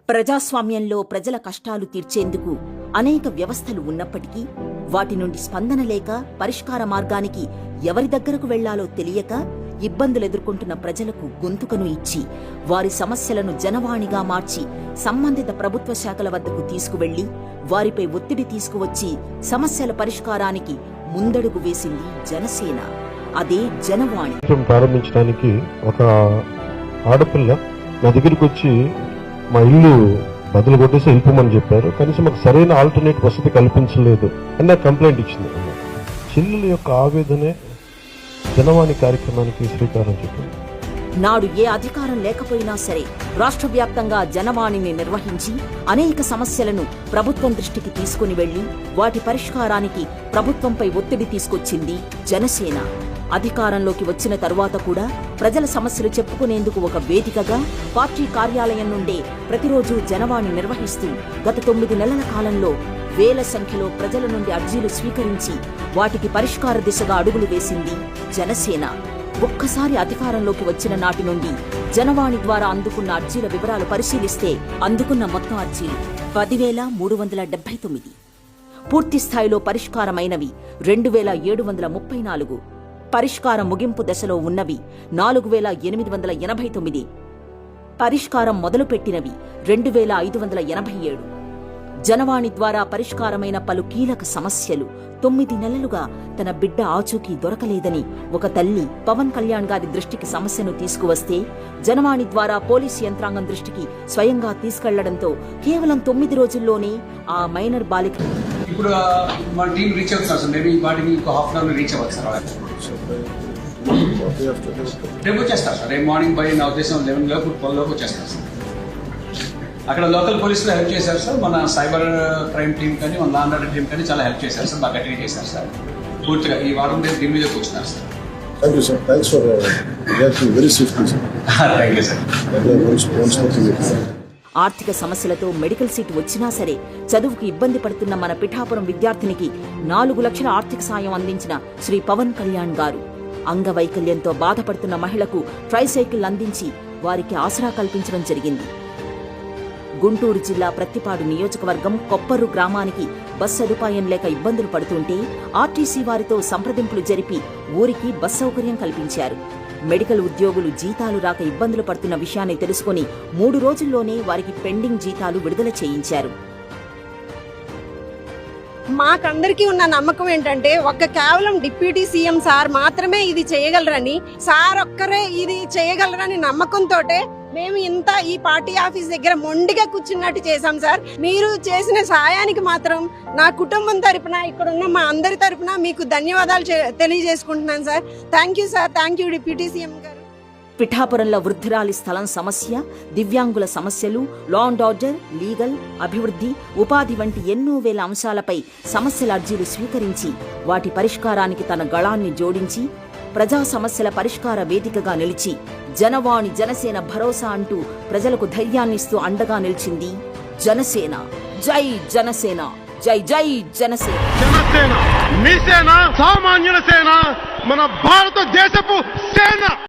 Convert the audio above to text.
ప్రజాస్వామ్యంలో ప్రజల కష్టాలు తీర్చేందుకు అనేక వ్యవస్థలు ఉన్నప్పటికీ వాటి నుండి స్పందన లేక పరిష్కార మార్గానికి ఎవరి దగ్గరకు వెళ్లాలో తెలియక ఇబ్బందులెదుర్కొంటున్న ప్రజలకు గొంతుకను ఇచ్చి వారి సమస్యలను జనవాణిగా మార్చి సంబంధిత ప్రభుత్వ శాఖల వద్దకు తీసుకువెళ్లి వారిపై ఒత్తిడి తీసుకువచ్చి సమస్యల పరిష్కారానికి ముందడుగు వేసింది జనసేన. అదే జనవాణి. ప్రారంభించడానికి ఒక ఆడపిల్ల నా దగ్గరికి వచ్చి మా ఇల్లు బదులు కొట్టేసి వెళ్ళిపోమని చెప్పారు. కనీసం మాకు సరైన ఆల్టర్నేట్ వసతి కల్పించలేదు అని నాకు కంప్లైంట్ ఇచ్చింది. చెల్లెల యొక్క ఆవేదనే జనవాణి కార్యక్రమానికి శ్రీకారం చుట్టింది. నాడు ఏ అధికారం లేకపోయినా సరే రాష్ట్ర వ్యాప్తంగా జనవాణిని నిర్వహించి అనేక సమస్యలను ప్రభుత్వం దృష్టికి తీసుకుని వెళ్లి వాటి పరిష్కారానికి ప్రభుత్వంపై ఒత్తిడి తీసుకొచ్చింది జనసేన. అధికారంలోకి వచ్చిన తరువాత కూడా ప్రజల సమస్యలు చెప్పుకునేందుకు ఒక వేదికగా పార్టీ కార్యాలయం నుండే ప్రతిరోజు జనవాణి నిర్వహిస్తూ గత 9 నెలల కాలంలో వేల సంఖ్యలో ప్రజల నుండి అర్జీలు స్వీకరించి వాటికి పరిష్కార దిశగా అడుగులు వేసింది జనసేన. ఒక్కసారి అధికారంలోకి వచ్చిన నాటి నుండి జనవాణి ద్వారా అందుకున్న అర్జీల వివరాలు పరిశీలిస్తే అందుకున్న మొత్తం అర్జీలు 10,379. పూర్తి స్థాయిలో పరిష్కారమైనవి 2,734. పరిష్కారం ముగింపు దశలో ఉన్నవి 4,889. పరిష్కారం మొదలుపెట్టినవి 2,587. జనవాణి ద్వారా పరిష్కారమైన పలు కీలక సమస్యలు. 9 నెలలుగా తన బిడ్డ ఆచూకీ దొరకలేదని ఒక తల్లి పవన్ కళ్యాణ్ గారి దృష్టికి సమస్యను తీసుకువస్తే జనవాణి ద్వారా పోలీసు యంత్రాంగం దృష్టికి స్వయంగా తీసుకెళ్లడంతో కేవలం 9 రోజుల్లోనే ఆ మైనర్ బాలిక ఇప్పుడు మన టీం రీచ్ అవుతున్నారు సార్. మేబీ వాటిని ఇంకో హాఫ్ అన్ అవర్ రీచ్ అవ్వచ్చు సార్. రేపు వచ్చేస్తారు సార్. రేపు మార్నింగ్ బై నా ఉద్దేశం 11 లోపు 12 లోపు వచ్చేస్తారు సార్. అక్కడ లోకల్ పోలీసులు హెల్ప్ చేశారు సార్. మన సైబర్ క్రైమ్ టీం కానీ మన లా అండ్ ఆర్డర్ టీం కానీ చాలా హెల్ప్ చేశారు సార్. బాగా గట్టిగా చేశారు సార్. పూర్తిగా ఈ వారం దీని మీదకి వచ్చినారు sir. Thank you, sir. Thanks for reacting very swiftly, sir. Thank you, sir. ఆర్థిక సమస్యలతో మెడికల్ సీట్ వచ్చినా సరే చదువుకు ఇబ్బంది పడుతున్న మన పిఠాపురం విద్యార్థినికి 4 లక్షల ఆర్థిక సాయం అందించిన శ్రీ పవన్ కళ్యాణ్ గారు అంగవైకల్యంతో బాధపడుతున్న మహిళకు ట్రైసైకిల్ అందించి వారికి ఆసరా కల్పించడం జరిగింది. గుంటూరు జిల్లా ప్రత్తిపాడు నియోజకవర్గం కొప్పర్రు గ్రామానికి బస్ సదుపాయం లేక ఇబ్బందులు పడుతుంటే ఆర్టీసీ వారితో సంప్రదింపులు జరిపి ఊరికి బస్ సౌకర్యం కల్పించారు. మెడికల్ ఉద్యోగులు జీతాలు రాక ఇబ్బందులు పడుతున్న విషయాన్ని తెలుసుకుని 3 రోజుల్లోనే వారికి పెండింగ్ జీతాలు విడుదల చేయించారు. మాకందరికీ ఉన్న నమ్మకం ఏంటంటే కేవలం డిప్యూటీ సీఎం సార్ మాత్రమే ఇది చేయగలరని, సార్ ఒక్కరే ఇది చేయగలరని నమ్మకంతో మేము ఇంత ఈ పార్టీ ఆఫీస్ దగ్గర మొండిగా కూర్చున్నట్టు చేశాం సార్. మీరు చేసిన సాయానికి మాత్రం నా కుటుంబం తరపున ఇక్కడ ఉన్న మా అందరి తరపున మీకు ధన్యవాదాలు తెలియజేసుకుంటున్నాను sir. Thank you sir. Thank you deputy CM గారు. పిఠాపురంలో వృద్ధురాలి స్థలం సమస్య, దివ్యాంగుల సమస్యలు, లా అండ్ ఆర్డర్, లీగల్, అభివృద్ధి, ఉపాధి వంటి ఎన్నో వేల అంశాలపై సమస్యల అర్జీలు స్వీకరించి వాటి పరిష్కారానికి తన గళాన్ని జోడించి ప్రజా సమస్యల పరిష్కార వేదికగా నిలిచి జనవాణి జనసేన భరోసా అంటూ ప్రజలకు ధైర్యాన్నిస్తూ అండగా నిలిచింది జనసేన. జై జనసేన, జై జై జనసేన. జనసేన మీ సేన, సామాన్యుల సేన, మన భారతదేశపు సేన.